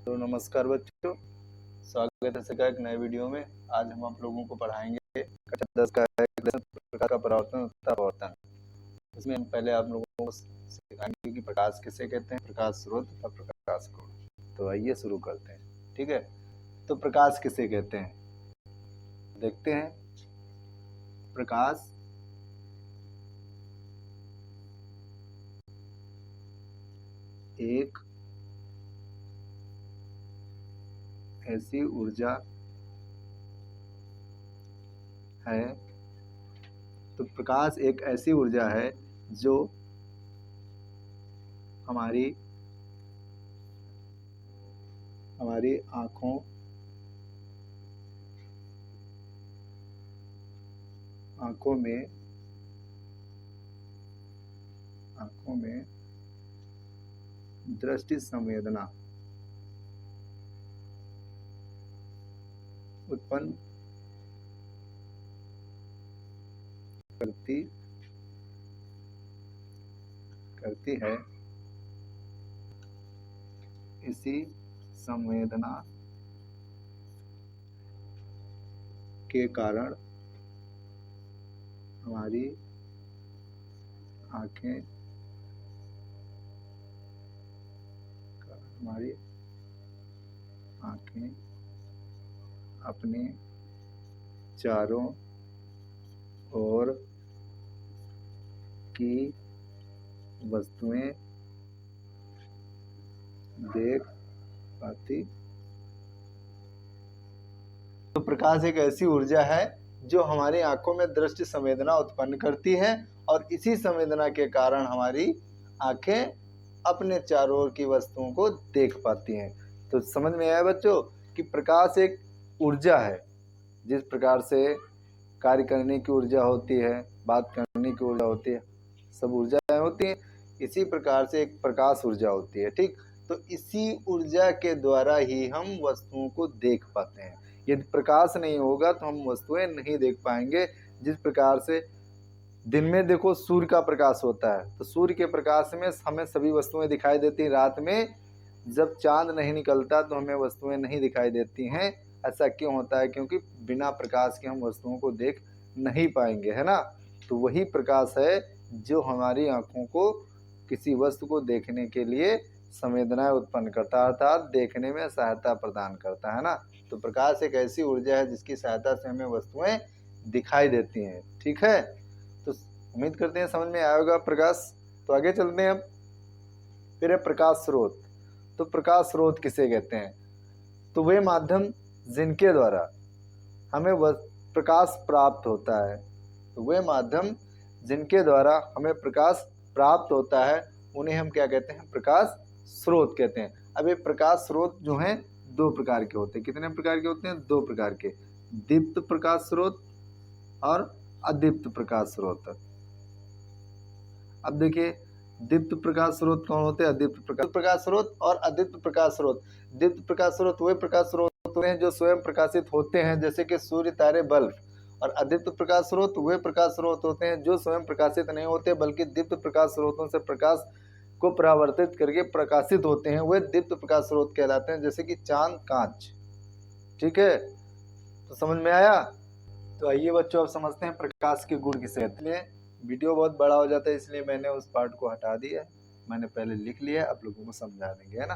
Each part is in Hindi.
तो नमस्कार बच्चों, स्वागत है का एक नए वीडियो में। आज हम आप लोगों को पढ़ाएंगे कक्षा 10 का एक लेसन प्रकाश का परावर्तन तथा अपवर्तन। इसमें हम पहले आप लोगों को सिखाएंगे कि प्रकाश किसे कहते हैं, प्रकाश स्रोत तथा प्रकाश कोण। तो आइए शुरू करते हैं। ठीक है, तो प्रकाश किसे कहते हैं देखते हैं। प्रकाश एक ऐसी ऊर्जा है, तो प्रकाश एक ऐसी ऊर्जा है जो हमारी आंखों में दृष्टि संवेदना उत्पन्न करती है। इसी संवेदना के कारण हमारी आंखें अपने चारों ओर की वस्तुएं देख पाती। तो प्रकाश एक ऐसी ऊर्जा है जो हमारी आंखों में दृष्टि संवेदना उत्पन्न करती है और इसी संवेदना के कारण हमारी आंखें अपने चारों ओर की वस्तुओं को देख पाती हैं। तो समझ में आया बच्चों कि प्रकाश एक ऊर्जा है। जिस प्रकार से कार्य करने की ऊर्जा होती है, बात करने की ऊर्जा होती है, सब ऊर्जाएं होती हैं, इसी प्रकार से एक प्रकाश ऊर्जा होती है। ठीक, तो इसी ऊर्जा के द्वारा ही हम वस्तुओं को देख पाते हैं। यदि प्रकाश नहीं होगा तो हम वस्तुएं नहीं देख पाएंगे। जिस प्रकार से दिन में देखो सूर्य का प्रकाश होता है, तो सूर्य के प्रकाश में हमें सभी वस्तुएं दिखाई देती हैं। रात में जब चांद नहीं निकलता तो हमें वस्तुएं नहीं दिखाई देती हैं। ऐसा क्यों होता है? क्योंकि बिना प्रकाश के हम वस्तुओं को देख नहीं पाएंगे, है ना। तो वही प्रकाश है जो हमारी आंखों को किसी वस्तु को देखने के लिए संवेदनाएं उत्पन्न करता है, अर्थात देखने में सहायता प्रदान करता है ना। तो प्रकाश एक ऐसी ऊर्जा है जिसकी सहायता से हमें वस्तुएं दिखाई देती हैं। ठीक है, तो उम्मीद करते हैं समझ में आया होगा प्रकाश। तो आगे चलते हैं। अब फिर है प्रकाश स्रोत। तो प्रकाश स्रोत किसे कहते हैं? तो वे माध्यम जिनके द्वारा हमें प्रकाश प्राप्त होता है, तो वे माध्यम जिनके द्वारा हमें प्रकाश प्राप्त होता है उन्हें हम क्या कहते हैं? प्रकाश स्रोत कहते हैं। अब ये प्रकाश स्रोत जो हैं दो प्रकार के होते हैं। कितने प्रकार के होते हैं? दो प्रकार के, दीप्त प्रकाश स्रोत और अदीप्त प्रकाश स्रोत। अब देखिए दीप्त प्रकाश स्रोत कौन होते हैं? अदीप्त प्रकाश स्रोत और अदीप्त प्रकाश स्रोत। दीप्त प्रकाश स्रोत वे प्रकाश स्रोत होते हैं जो स्वयं प्रकाशित होते हैं, जैसे कि सूर्य, तारे, बल्ब। और अदीप्त प्रकाश स्रोत वे प्रकाश स्रोत होते हैं जो स्वयं प्रकाशित नहीं होते बल्कि दीप्त प्रकाश स्रोतों से प्रकाश को परावर्तित करके प्रकाशित होते हैं। वे दीप्त प्रकाश स्रोत कहलाते हैं, जैसे कि चांद, कांच। ठीक है, तो समझ में आया। तो आइए बच्चों अब समझते हैं प्रकाश के गुण किसे कहते हैं। वीडियो बहुत बड़ा हो जाता है इसलिए मैंने उस पार्ट को हटा दिया। मैंने पहले लिख लिया, आप लोगों को समझा देंगे, है ना,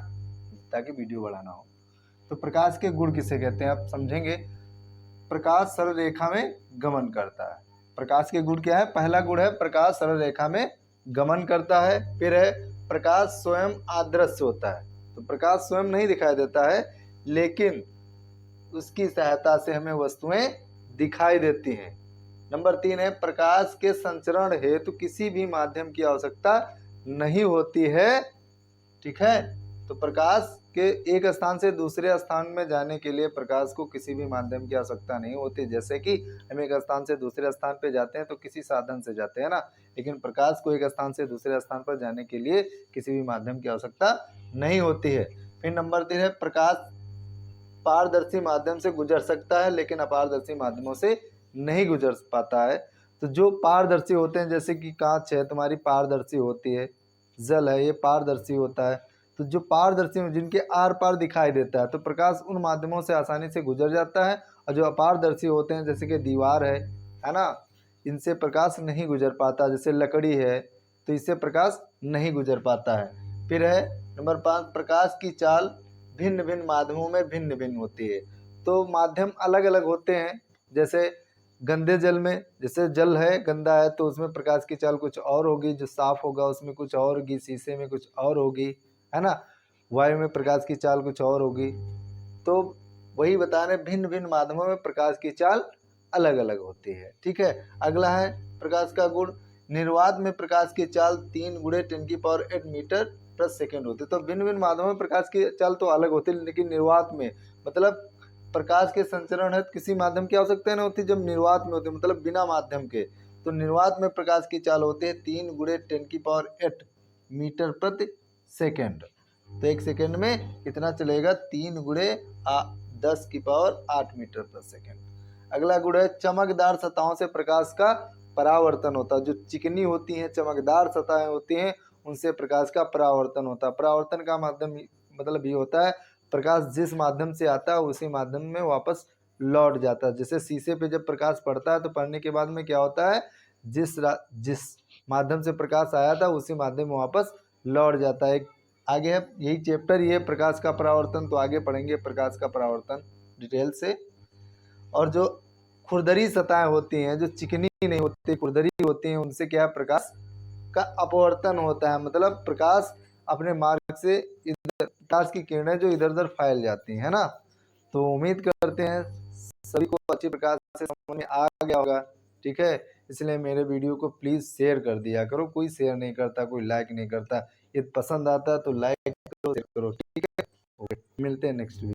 ताकि वीडियो बड़ा ना हो। तो प्रकाश के गुण किसे कहते हैं आप समझेंगे। प्रकाश सरल रेखा में गमन करता है। प्रकाश के गुण क्या है? पहला गुण है प्रकाश सरल रेखा में गमन करता है। फिर है प्रकाश स्वयं अदृश्य होता है। तो प्रकाश स्वयं नहीं दिखाई देता है लेकिन उसकी सहायता से हमें वस्तुएं दिखाई देती हैं। नंबर 3 है प्रकाश के संचरण हेतु किसी भी माध्यम की आवश्यकता नहीं होती है। ठीक है, तो प्रकाश के एक स्थान से दूसरे स्थान में जाने के लिए प्रकाश को किसी भी माध्यम की आवश्यकता नहीं होती। जैसे कि हम एक स्थान से दूसरे स्थान पे जाते हैं तो किसी साधन से जाते हैं ना, लेकिन प्रकाश को एक स्थान से दूसरे स्थान पर जाने के लिए किसी भी माध्यम की आवश्यकता नहीं होती है। फिर नंबर 3 है प्रकाश पारदर्शी माध्यम से गुजर सकता है लेकिन अपारदर्शी माध्यमों से नहीं गुजर पाता है। तो जो पारदर्शी होते हैं, जैसे कि कांच है तुम्हारी पारदर्शी होती है, जल है ये पारदर्शी होता है, तो जो पारदर्शी हैं जिनके आर पार दिखाई देता है तो प्रकाश उन माध्यमों से आसानी से गुजर जाता है, और जो अपारदर्शी होते हैं जैसे कि दीवार है ना, इनसे प्रकाश नहीं गुजर पाता। जैसे लकड़ी है तो इससे प्रकाश नहीं गुजर पाता है। फिर है नंबर 5, प्रकाश की चाल भिन्न भिन्न माध्यमों में भिन्न भिन्न होती है। तो माध्यम अलग अलग होते हैं। जैसे गंदे जल में, जैसे जल है गंदा है तो उसमें प्रकाश की चाल कुछ और होगी, जो साफ होगा उसमें कुछ और होगी, शीशे में कुछ और होगी, है ना। वायु में प्रकाश की चाल कुछ और होगी। तो वही बता रहे भिन्न भिन्न माध्यमों में प्रकाश की चाल अलग अलग होती है। ठीक है। अगला है प्रकाश का गुण। निर्वात में प्रकाश की चाल 3 × 10⁸ मीटर प्रति सेकेंड होती है। तो भिन्न भिन्न माध्यमों में प्रकाश की चाल तो अलग होती है, लेकिन निर्वात में मतलब प्रकाश के संचरण है किसी माध्यम की आवश्यकता नहीं होती जब निर्वात में होती है, मतलब बिना माध्यम के। तो निर्वात में प्रकाश की चाल होती है 3 × 10⁸ मीटर प्रति सेकेंड। तो 1 सेकेंड में कितना चलेगा, 3 × 10⁸ मीटर प्रति सेकेंड। अगला गुण है चमकदार सतहों से प्रकाश का परावर्तन होता है। जो चिकनी होती हैं, चमकदार सतहें होती हैं, उनसे प्रकाश का परावर्तन होता है। परावर्तन का माध्यम मतलब ये होता है प्रकाश जिस माध्यम से आता है उसी माध्यम में वापस लौट जाता है। जैसे शीशे पे जब प्रकाश पड़ता है तो पड़ने के बाद में क्या होता है, जिस माध्यम से प्रकाश आया था उसी माध्यम में वापस लौट जाता है। आगे है यही चैप्टर, ये प्रकाश का परावर्तन, तो आगे पढ़ेंगे प्रकाश का परावर्तन डिटेल से। और जो खुरदरी सतहें होती हैं, जो चिकनी नहीं होती, खुरदरी होती हैं, उनसे क्या प्रकाश का अपवर्तन होता है, मतलब प्रकाश अपने मार्ग से इधर, प्रकाश की किरणें जो इधर उधर फैल जाती हैं, है ना। तो उम्मीद करते हैं सभी को अच्छी प्रकार से समझ में आ गया होगा। ठीक है, इसलिए मेरे वीडियो को प्लीज़ शेयर कर दिया करो। कोई शेयर नहीं करता, कोई लाइक नहीं करता। ये पसंद आता है तो लाइक करो, शेयर करो। ठीक है, ओके, मिलते हैं नेक्स्ट वीडियो।